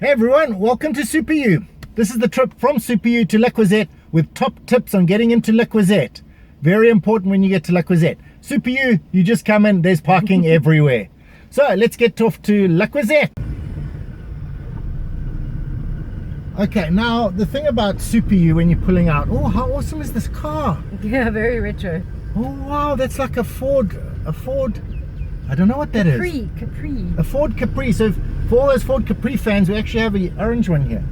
Hey everyone, welcome to SuperU. This is the trip from SuperU to La Croisette with top tips on getting into La Croisette. Very important when you get to La Croisette. SuperU, you just come in, there's parking everywhere. So let's get off to La Croisette. Okay, now the thing about SuperU when you're pulling out, oh how awesome is this car? Yeah, very retro. Oh wow, that's like a Ford, I don't know what that is. Capri. A Ford Capri. So for all those Ford Capri fans, we actually have an orange one here.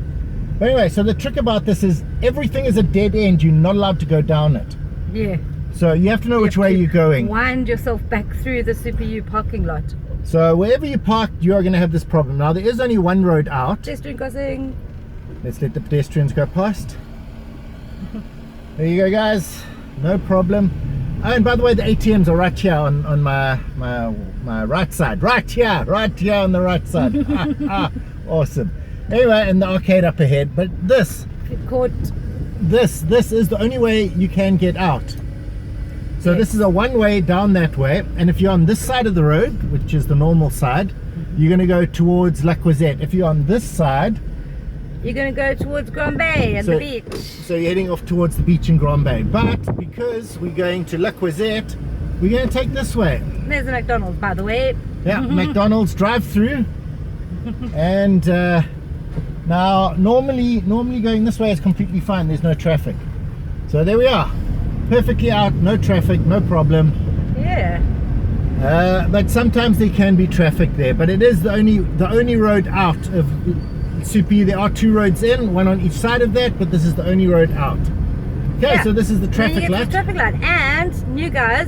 But anyway, so the trick about this is everything is a dead end. You're not allowed to go down it. Yeah. So you have to know which way you're going. Wind yourself back through the SuperU parking lot. So wherever you park, you are going to have this problem. Now there is only one road out. Pedestrian crossing. Let's let the pedestrians go past. There you go, guys. No problem. Oh, and by the way, the ATMs are right here on my right side. Right here on the right side. Awesome. Anyway, and the arcade up ahead. But this is the only way you can get out. So yes. This is a one-way down that way. And if you're on this side of the road, which is the normal side, you're going to go towards La Croisette. If you're on this side, you're going to go towards Grand Baie and the beach. So you're heading off towards the beach in Grand Baie. But because we're going to La Croisette, we're going to take this way. There's a McDonald's, by the way. Yeah, McDonald's drive-through. And now normally going this way is completely fine. There's no traffic. So there we are. Perfectly out, no traffic, no problem. Yeah. But sometimes there can be traffic there. But it is the only road out of SuperU. There are two roads in, one on each side of that, but this is the only road out. Okay, yeah. So this is the traffic light. The traffic light, and new guys,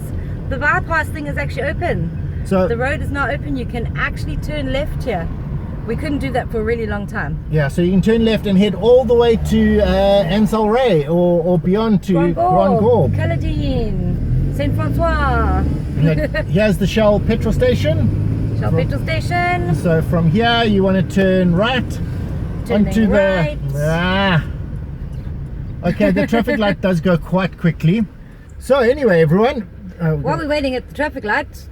the bypass thing is actually open. So the road is now open. You can actually turn left here. We couldn't do that for a really long time. Yeah, so you can turn left and head all the way to Ansel Ray or beyond to Grand Baie, Caladine, Saint Francois. Here's the Shell petrol station. Shell petrol station. So from here you want to turn right. Onto right. Okay, the traffic light does go quite quickly. So anyway, everyone, while we're waiting at the traffic light,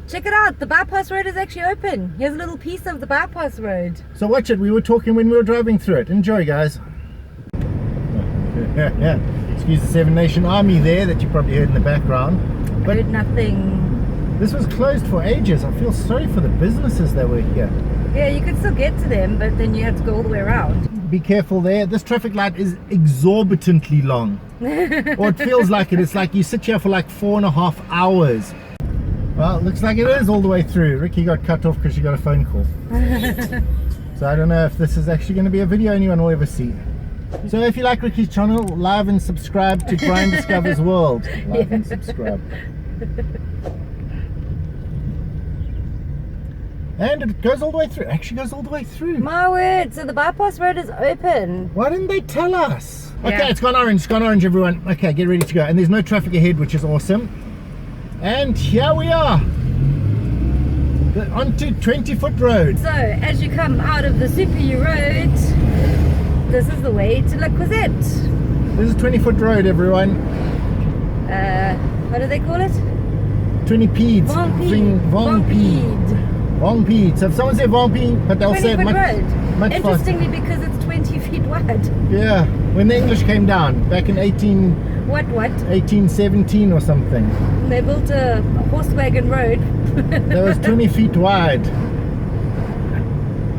check it out. The bypass road is actually open. Here's a little piece of the bypass road. So watch it. We were talking when we were driving through it. Enjoy, guys. Yeah. Excuse the Seven Nation Army there that you probably heard in the background. But heard nothing. This was closed for ages. I feel sorry for the businesses that were here. Yeah, you could still get to them, but then you have to go all the way around. Be careful there. This traffic light is exorbitantly long. Or it feels like it. It's like you sit here for like 4.5 hours. Well, it looks like it is all the way through. Riki got cut off because she got a phone call. So I don't know if this is actually going to be a video anyone will ever see. So if you like Riki's channel, like and subscribe to Brian Discovers World. Like and subscribe. And it goes all the way through. Actually goes all the way through. My word. So the bypass road is open. Why didn't they tell us? Okay, yeah. It's gone orange, everyone. Okay, get ready to go. And there's no traffic ahead, which is awesome. And here we are. Onto 20-foot road. So as you come out of the SuperU road, this is the way to La Croisette. This is 20-foot road, everyone. What do they call it? 20 Pieds. Vingt Pieds. So if someone says Vingt Pieds, but they'll say it much Interestingly, because it's 20 feet wide. Yeah, when the English came down back in 1817 or something. They built a horse wagon road. That was 20 feet wide.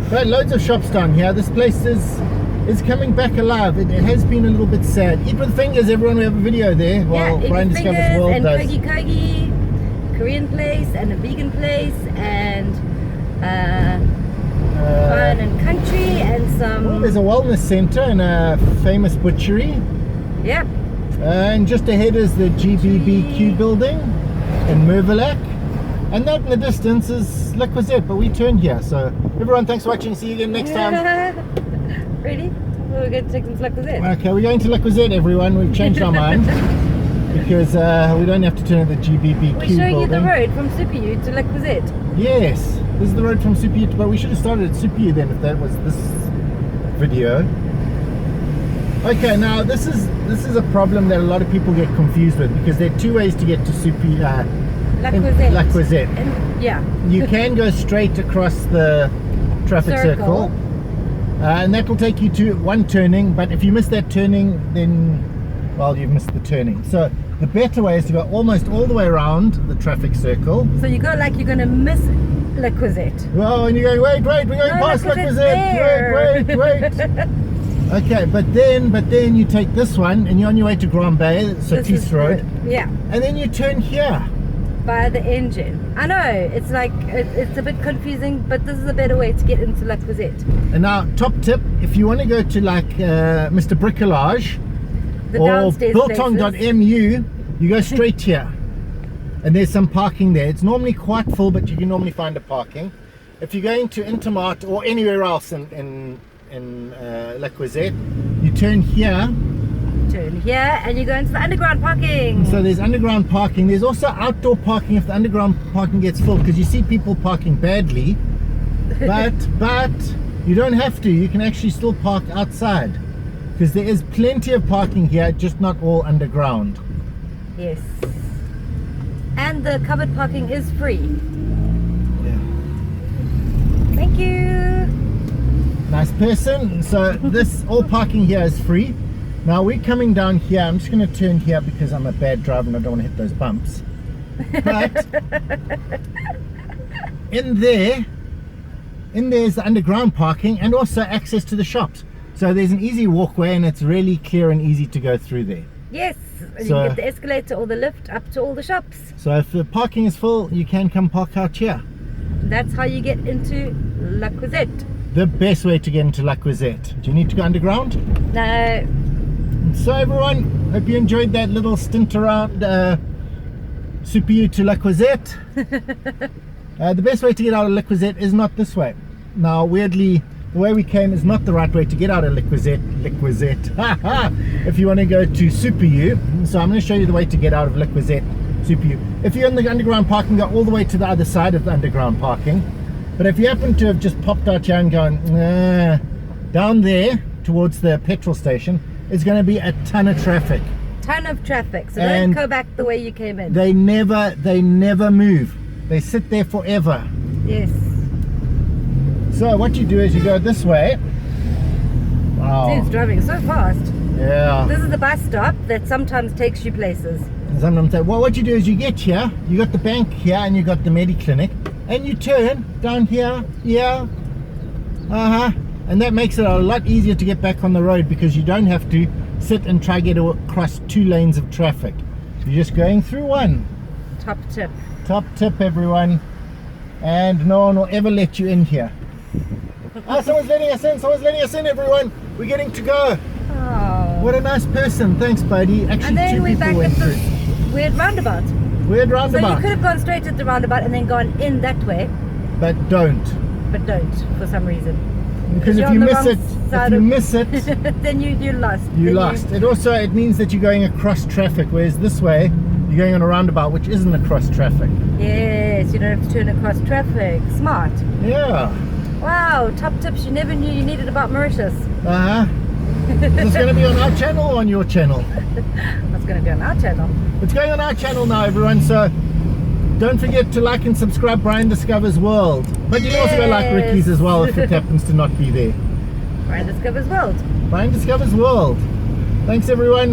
But loads of shops down here. This place is coming back alive. It has been a little bit sad. Eat with fingers, everyone. We have a video there while Brian Discovers World and does. Kogi, Korean place and a vegan place and fun and country and some. Well, there's a wellness center and a famous butchery. Yep. And just ahead is the GBBQ building in Mervelac. And that in the distance is La Croisette, but we turned here. So everyone, thanks for watching. See you again next time. Ready? We're going to take them to La Croisette. Okay, we're going to La Croisette, everyone. We've changed our mind. Because we don't have to turn at the GBBQ building. We're showing you the road from SuperU to La Croisette. Yes, this is the road from SuperU, but we should have started at SuperU then if that was this video. Okay, now this is a problem that a lot of people get confused with because there are two ways to get to SuperU. La Croisette. La Croisette. And, yeah. You can go straight across the traffic circle. and that will take you to one turning, but if you miss that turning, then, well, you've missed the turning. So the better way is to go almost all the way around the traffic circle. So you go like you're going to miss La Croisette. Well, and you're going, wait, we're going past La Croisette, wait. Okay, but then you take this one and you're on your way to Grand Baie, Sotis Road. Yeah. And then you turn here. By the engine. I know, it's like, it's a bit confusing, but this is a better way to get into La Croisette. And now, top tip, if you want to go to like Mr. Bricolage or Biltong.mu, you go straight here. And there's some parking there. It's normally quite full, but you can normally find a parking. If you're going to Intermart or anywhere else in La Croisette, you turn here. And you go into the underground parking. So there's underground parking. There's also outdoor parking if the underground parking gets full, because you see people parking badly. But you don't have to. You can actually still park outside, because there is plenty of parking here, just not all underground. Yes. And the covered parking is free. Yeah. Thank you. Nice person. So this all parking here is free. Now we're coming down here. I'm just going to turn here because I'm a bad driver and I don't want to hit those bumps. But in there's the underground parking and also access to the shops. So there's an easy walkway and it's really clear and easy to go through there. Yes, you can get the escalator or the lift up to all the shops. So if the parking is full, you can come park out here. That's how you get into La Croisette. The best way to get into La Croisette. Do you need to go underground? No. So everyone, hope you enjoyed that little stint around SuperU to La Croisette. The best way to get out of La Croisette is not this way. Now weirdly, the way we came is not the right way to get out of La Croisette. If you want to go to SuperU. So I'm going to show you the way to get out of La Croisette, SuperU. If you're in the underground parking, go all the way to the other side of the underground parking. But if you happen to have just popped out here and gone down there towards the petrol station, it's going to be a ton of traffic. So don't go back the way you came in. They never move. They sit there forever. Yes. So what you do is you go this way. Wow. Dude's driving so fast. Yeah. This is the bus stop that sometimes takes you places. Sometimes, well, what you do is you get here, you got the bank here and you got the Mediclinic, and you turn down here, and that makes it a lot easier to get back on the road, because you don't have to sit and try to get across 2 lanes of traffic. You're just going through one. Top tip, everyone. And no one will ever let you in here. Someone's letting us in, everyone. We're getting to go. Oh. What a nice person. Thanks, buddy. Actually, and then 2 we're people back went at through. this weird roundabout. So you could have gone straight at the roundabout and then gone in that way. But don't For some reason. Because if you miss it, then you're lost. It means that you're going across traffic, whereas this way you're going on a roundabout which isn't across traffic. Yes, you don't have to turn across traffic. Smart. Yeah. Wow, top tips you never knew you needed about Mauritius. Is this going to be on our channel or on your channel? It's going to be on our channel. It's going on our channel now, everyone, so don't forget to like and subscribe Brian Discovers World. But you can also go like Riki's as well if it happens to not be there. Brian Discovers World. Brian Discovers World. Thanks, everyone.